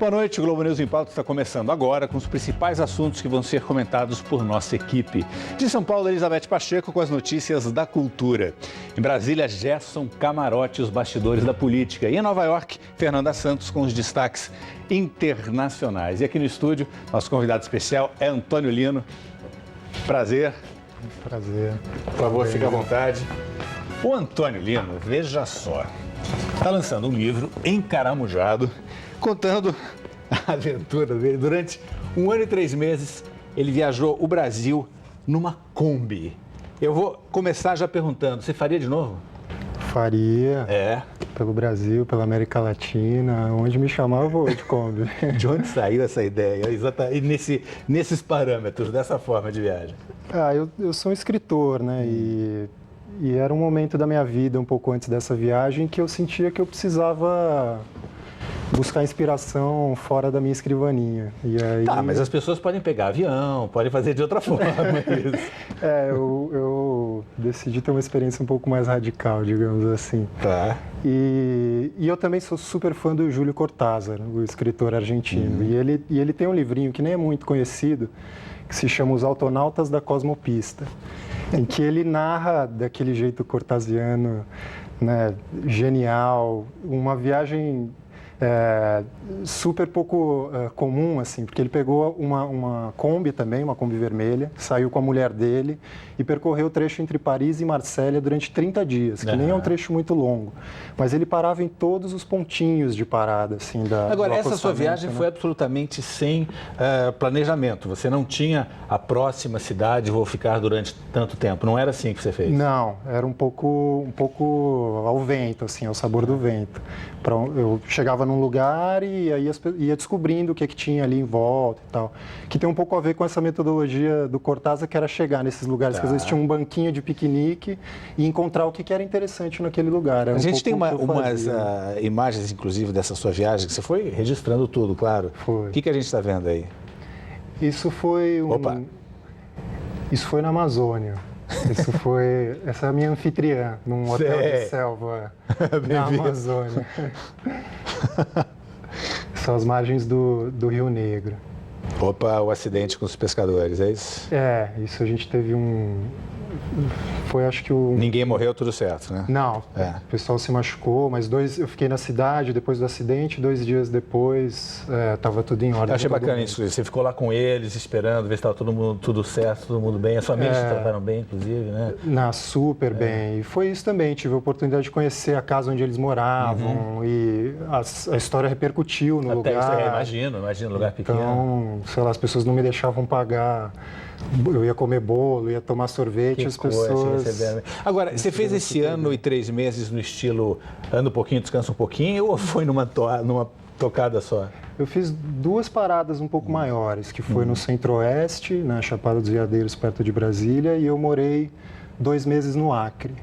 Boa noite, o Globo News em Pauta está começando agora com os principais assuntos que vão ser comentados por nossa equipe. De São Paulo, Elizabeth Pacheco com as notícias da cultura. Em Brasília, Gerson Camarote, os bastidores da política. E em Nova York, Fernanda Santos com os destaques internacionais. E aqui no estúdio, nosso convidado especial é Antônio Lino. Prazer. Prazer. Por favor, fique à vontade. O Antônio Lino, veja só, está lançando um livro encaramujado, contando a aventura dele. Durante 1 ano e 3 meses, ele viajou o Brasil numa Kombi. Eu vou começar já perguntando, você faria de novo? Faria. É. Pelo Brasil, pela América Latina, onde me chamar eu vou de Kombi. De onde saiu essa ideia? E nesses parâmetros, dessa forma de viagem? Eu sou um escritor, né? E era um momento da minha vida, um pouco antes dessa viagem, que eu sentia que eu precisava buscar inspiração fora da minha escrivaninha. E aí... Tá, mas as pessoas podem pegar avião, podem fazer de outra forma isso. Eu decidi ter uma experiência um pouco mais radical, digamos assim. Tá. E eu também sou super fã do Júlio Cortázar, o escritor argentino. E ele tem um livrinho que nem é muito conhecido, que se chama Os Autonautas da Cosmopista, em que ele narra daquele jeito cortasiano, né, genial, uma viagem super pouco comum, assim, porque ele pegou uma Kombi também, uma Kombi vermelha, saiu com a mulher dele e percorreu o trecho entre Paris e Marsella durante 30 dias, que nem é um trecho muito longo, mas ele parava em todos os pontinhos de parada, assim, Agora, essa sua viagem, né, foi absolutamente sem planejamento, você não tinha a próxima cidade, vou ficar durante tanto tempo, não era assim que você fez? Não, era um pouco ao vento, assim, ao sabor do vento. Eu chegava num lugar e aí ia descobrindo o que tinha ali em volta e tal. Que tem um pouco a ver com essa metodologia do Cortázar, que era chegar nesses lugares, que às vezes tinha um banquinho de piquenique e encontrar o que era interessante naquele lugar. A gente tem umas imagens, inclusive, dessa sua viagem, que você foi registrando tudo, claro. Foi. O que a gente está vendo aí? Isso foi Isso foi na Amazônia. Essa é a minha anfitriã, num hotel de selva na Amazônia. São as margens do Rio Negro. Opa, o acidente com os pescadores, é isso? Isso a gente teve acho que Ninguém morreu, tudo certo, né? Não, o pessoal se machucou, mas eu fiquei na cidade depois do acidente, 2 dias depois estava tudo em ordem. Eu achei bacana isso, você ficou lá com eles, esperando, ver se estava tudo certo, todo mundo bem, as famílias se trataram bem, inclusive, né? Super bem, e foi isso também, tive a oportunidade de conhecer a casa onde eles moravam, e a história repercutiu no lugar. Imagino, lugar pequeno. Então, sei lá, as pessoas não me deixavam pagar. Eu ia comer bolo, ia tomar sorvete, as pessoas... Agora, você fez esse 1 ano e 3 meses no estilo anda um pouquinho, descansa um pouquinho, ou foi numa tocada só? Eu fiz 2 paradas um pouco maiores, que foi no Centro-Oeste, na Chapada dos Veadeiros, perto de Brasília, e eu morei 2 meses no Acre.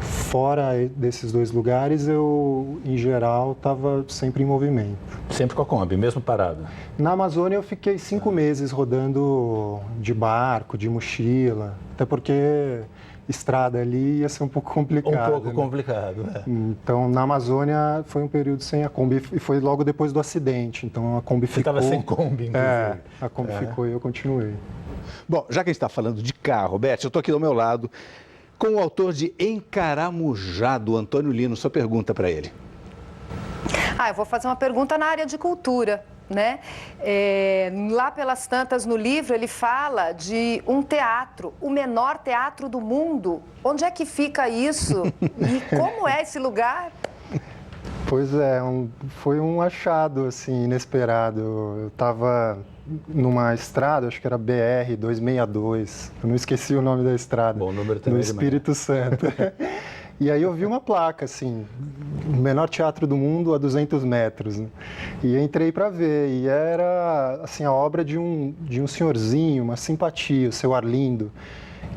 Fora desses 2 lugares, eu, em geral, estava sempre em movimento. Sempre com a Kombi, mesmo parado? Na Amazônia, eu fiquei 5 meses rodando de barco, de mochila, até porque estrada ali ia ser um pouco complicado. Um pouco complicado, né? Então, na Amazônia, foi um período sem a Kombi, e foi logo depois do acidente, então a Kombi ficou... Você estava sem Kombi, inclusive. A Kombi ficou e eu continuei. Bom, já que a gente está falando de carro, Beth, eu estou aqui do meu lado com o autor de Encaramujado, Antônio Lino. Sua pergunta para ele. Eu vou fazer uma pergunta na área de cultura, né? Lá pelas tantas no livro ele fala de um teatro, o menor teatro do mundo. Onde é que fica isso? E como é esse lugar? Pois é, foi um achado assim inesperado. Eu estava numa estrada, acho que era BR-262, eu não esqueci o nome da estrada. Bom número também. No Espírito Santo. E aí eu vi uma placa, assim, o menor teatro do mundo a 200 metros. Né? E entrei para ver, e era, assim, a obra de um senhorzinho, uma simpatia, o seu Arlindo,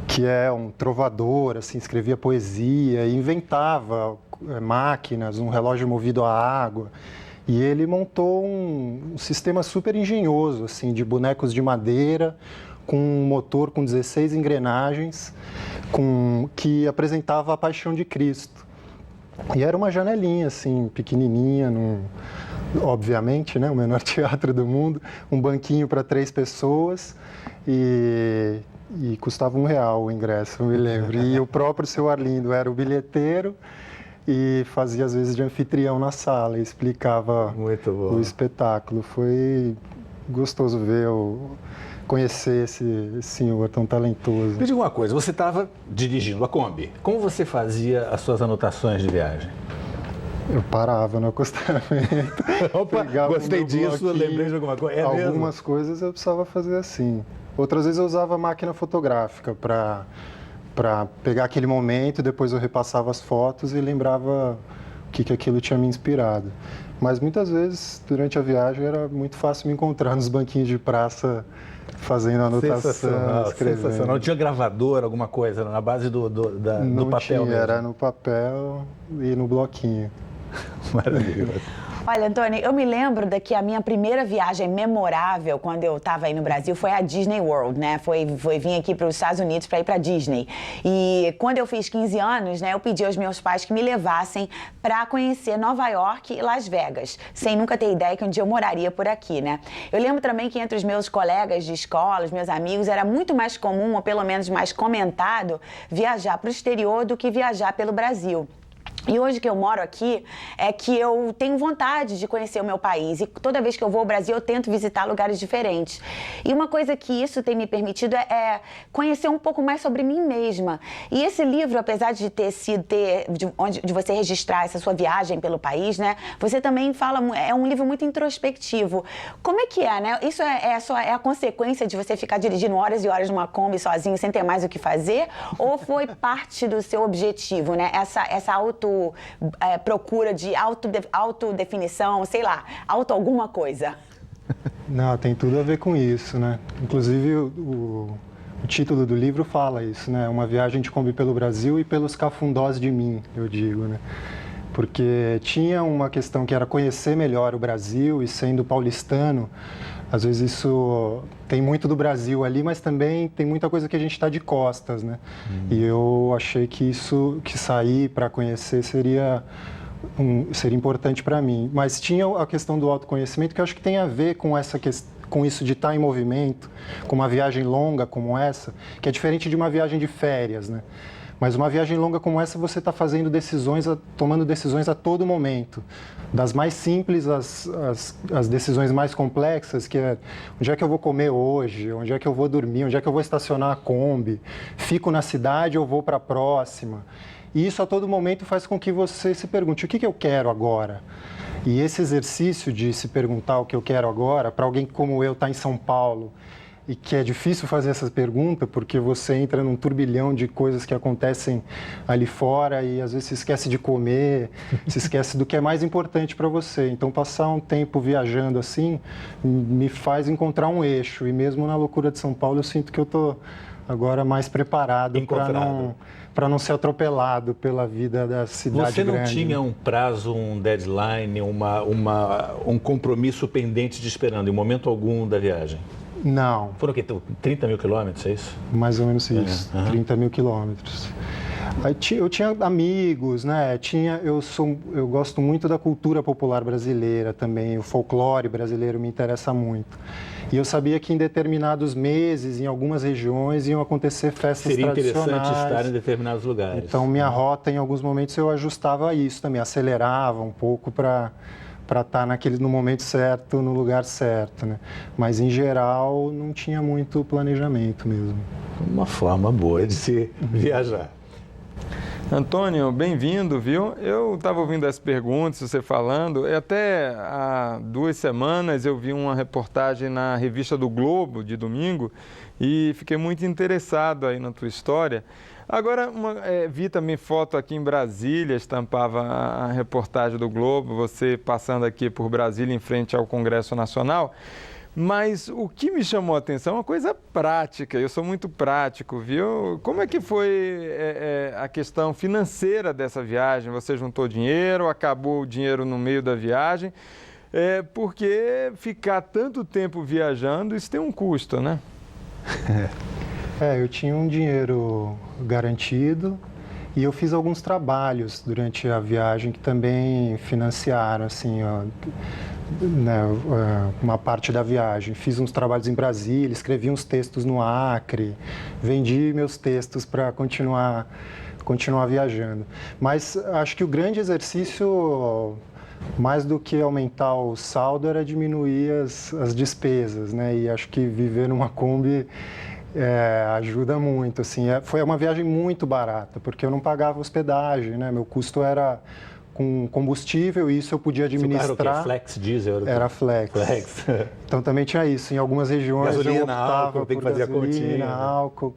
que é um trovador, assim, escrevia poesia, inventava máquinas, um relógio movido a água. E ele montou um sistema super engenhoso, assim, de bonecos de madeira, com um motor com 16 engrenagens, que apresentava a Paixão de Cristo. E era uma janelinha, assim, pequenininha, obviamente, né, o menor teatro do mundo, um banquinho para 3 pessoas e custava R$1 o ingresso, eu me lembro. E o próprio seu Arlindo era o bilheteiro e fazia às vezes de anfitrião na sala e explicava o espetáculo. Foi gostoso ver, conhecer esse senhor tão talentoso. Me diga uma coisa, você estava dirigindo a Kombi. Como você fazia as suas anotações de viagem? Eu parava no acostamento. Opa, gostei disso, lembrei de alguma coisa. Algumas coisas eu precisava fazer assim. Outras vezes eu usava máquina fotográfica para pegar aquele momento, depois eu repassava as fotos e lembrava o que aquilo tinha me inspirado. Mas muitas vezes, durante a viagem, era muito fácil me encontrar nos banquinhos de praça, fazendo anotação, escrevendo. Sensacional. Não tinha gravador, alguma coisa, na base do papel tinha, mesmo? Era no papel e no bloquinho. Maravilhoso. Olha, Antônio, eu me lembro que a minha primeira viagem memorável, quando eu estava aí no Brasil, foi a Disney World, né? Foi vir aqui para os Estados Unidos para ir para Disney. E quando eu fiz 15 anos, né, eu pedi aos meus pais que me levassem para conhecer Nova York e Las Vegas, sem nunca ter ideia que um dia eu moraria por aqui, né? Eu lembro também que entre os meus colegas de escola, os meus amigos, era muito mais comum, ou pelo menos mais comentado, viajar para o exterior do que viajar pelo Brasil. E hoje que eu moro aqui, é que eu tenho vontade de conhecer o meu país. E toda vez que eu vou ao Brasil, eu tento visitar lugares diferentes. E uma coisa que isso tem me permitido é conhecer um pouco mais sobre mim mesma. E esse livro, apesar de de você registrar essa sua viagem pelo país, né? Você também fala, é um livro muito introspectivo. Como é que é, né? Isso é a consequência de você ficar dirigindo horas e horas numa Kombi sozinho, sem ter mais o que fazer? Ou foi parte do seu objetivo, né? Essa procura de autodefinição, sei lá, alguma coisa? Não, tem tudo a ver com isso, né? Inclusive, o título do livro fala isso, né? Uma viagem de Kombi pelo Brasil e pelos cafundós de mim, eu digo, né? Porque tinha uma questão que era conhecer melhor o Brasil e sendo paulistano, às vezes isso tem muito do Brasil ali, mas também tem muita coisa que a gente está de costas, né? E eu achei que sair para conhecer seria importante para mim. Mas tinha a questão do autoconhecimento, que eu acho que tem a ver com com isso de estar em movimento, com uma viagem longa como essa, que é diferente de uma viagem de férias, né? Mas uma viagem longa como essa, você está tomando decisões a todo momento. Das mais simples às decisões mais complexas, que é onde é que eu vou comer hoje, onde é que eu vou dormir, onde é que eu vou estacionar a Kombi, fico na cidade ou vou para a próxima. E isso a todo momento faz com que você se pergunte, o que eu quero agora? E esse exercício de se perguntar o que eu quero agora, para alguém como eu estar em São Paulo, e que é difícil fazer essa pergunta, porque você entra num turbilhão de coisas que acontecem ali fora e às vezes se esquece de comer, se esquece do que é mais importante para você. Então, passar um tempo viajando assim me faz encontrar um eixo. E mesmo na loucura de São Paulo, eu sinto que eu estou agora mais preparado para não ser atropelado pela vida da cidade grande. Você não tinha um prazo, um deadline, um compromisso pendente de esperando em momento algum da viagem? Não. Foram o quê? 30 mil quilômetros, é isso? Mais ou menos isso, 30 mil quilômetros. Eu tinha amigos, né? Eu gosto muito da cultura popular brasileira também, o folclore brasileiro me interessa muito. E eu sabia que em determinados meses, em algumas regiões, iam acontecer festas tradicionais. Seria interessante estar em determinados lugares. Então, minha rota, em alguns momentos, eu ajustava isso também, acelerava um pouco para estar no momento certo, no lugar certo, né? Mas, em geral, não tinha muito planejamento mesmo. Uma forma boa de se viajar. Antônio, bem-vindo, viu? Eu estava ouvindo as perguntas, você falando, e até há 2 semanas eu vi uma reportagem na revista do Globo, de domingo, e fiquei muito interessado aí na tua história. Agora, vi também foto aqui em Brasília, estampava a reportagem do Globo, você passando aqui por Brasília em frente ao Congresso Nacional. Mas o que me chamou a atenção é uma coisa prática, eu sou muito prático, viu? Como é que foi a questão financeira dessa viagem? Você juntou dinheiro, acabou o dinheiro no meio da viagem? Porque ficar tanto tempo viajando, isso tem um custo, né? Eu tinha um dinheiro garantido e eu fiz alguns trabalhos durante a viagem que também financiaram, assim, ó. né, uma parte da viagem. Fiz uns trabalhos em Brasília, escrevi uns textos no Acre, vendi meus textos para continuar viajando. Mas acho que o grande exercício, mais do que aumentar o saldo, era diminuir as despesas, né? E acho que viver numa Kombi ajuda muito, assim. Foi uma viagem muito barata, porque eu não pagava hospedagem, né? Meu custo era com combustível e isso eu podia administrar. Seu carro era o quê? Flex diesel? Era Flex. Então também tinha isso. Em algumas regiões gasolina, eu optava álcool, tem que fazer gasolina, a continha, né? álcool.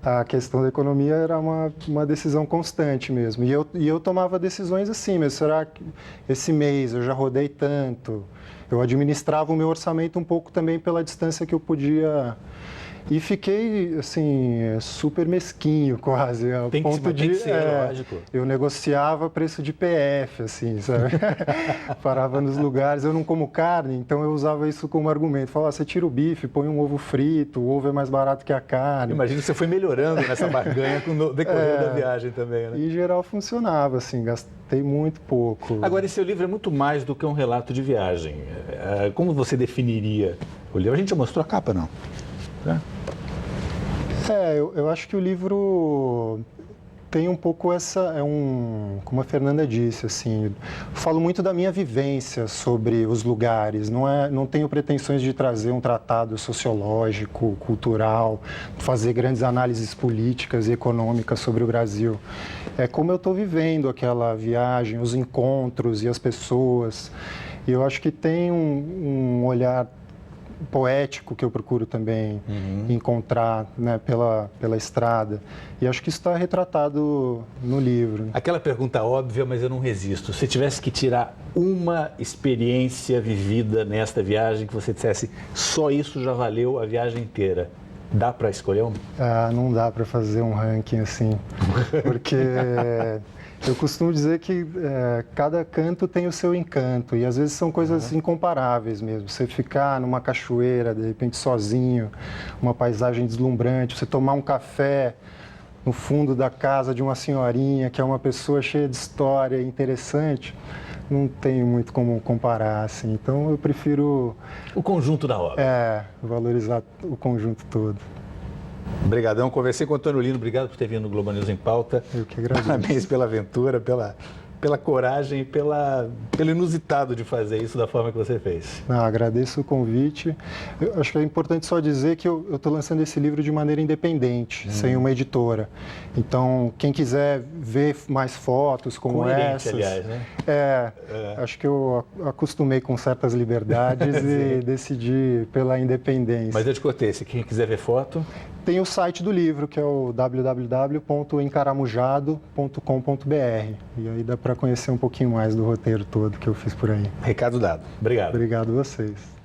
A questão da economia era uma decisão constante mesmo. E eu tomava decisões assim, mas será que esse mês eu já rodei tanto? Eu administrava o meu orçamento um pouco também pela distância que eu podia. E fiquei, assim, super mesquinho quase, ao ponto de... lógico. Eu negociava preço de PF, assim, sabe? Parava nos lugares, eu não como carne, então eu usava isso como argumento. Falava, você tira o bife, põe um ovo frito, o ovo é mais barato que a carne. Imagino que você foi melhorando nessa barganha com o decorrer da viagem também, né? E, em geral, funcionava, assim, gastei muito pouco. Agora, esse seu livro é muito mais do que um relato de viagem. Como você definiria o livro? A gente já mostrou a capa, não? Eu acho que o livro tem um pouco como a Fernanda disse, assim, falo muito da minha vivência sobre os lugares, não tenho pretensões de trazer um tratado sociológico, cultural, fazer grandes análises políticas e econômicas sobre o Brasil. É como eu estou vivendo aquela viagem, os encontros e as pessoas. E eu acho que tem um olhar poético que eu procuro também encontrar, né, pela estrada. E acho que isso está retratado no livro. Aquela pergunta óbvia, mas eu não resisto. Se tivesse que tirar uma experiência vivida nesta viagem que você dissesse, só isso já valeu a viagem inteira, dá para escolher uma? Não dá para fazer um ranking assim, porque eu costumo dizer que cada canto tem o seu encanto e às vezes são coisas incomparáveis mesmo. Você ficar numa cachoeira, de repente sozinho, uma paisagem deslumbrante, você tomar um café no fundo da casa de uma senhorinha que é uma pessoa cheia de história interessante, não tem muito como comparar, assim. Então eu prefiro... O conjunto da obra. Valorizar o conjunto todo. Obrigadão, conversei com o Antônio Lino, obrigado por ter vindo no Globo News em Pauta. Eu que agradeço. Parabéns pela aventura, pela coragem e pelo inusitado de fazer isso da forma que você fez. Agradeço o convite. Eu acho que é importante só dizer que eu estou lançando esse livro de maneira independente, sem uma editora. Então, quem quiser ver mais fotos como essas... aliás, né? Acho que eu acostumei com certas liberdades e decidi pela independência. Mas eu te cortei, se quem quiser ver foto... Tem o site do livro, que é o www.encaramujado.com.br. E aí dá para conhecer um pouquinho mais do roteiro todo que eu fiz por aí. Recado dado. Obrigado. Obrigado a vocês.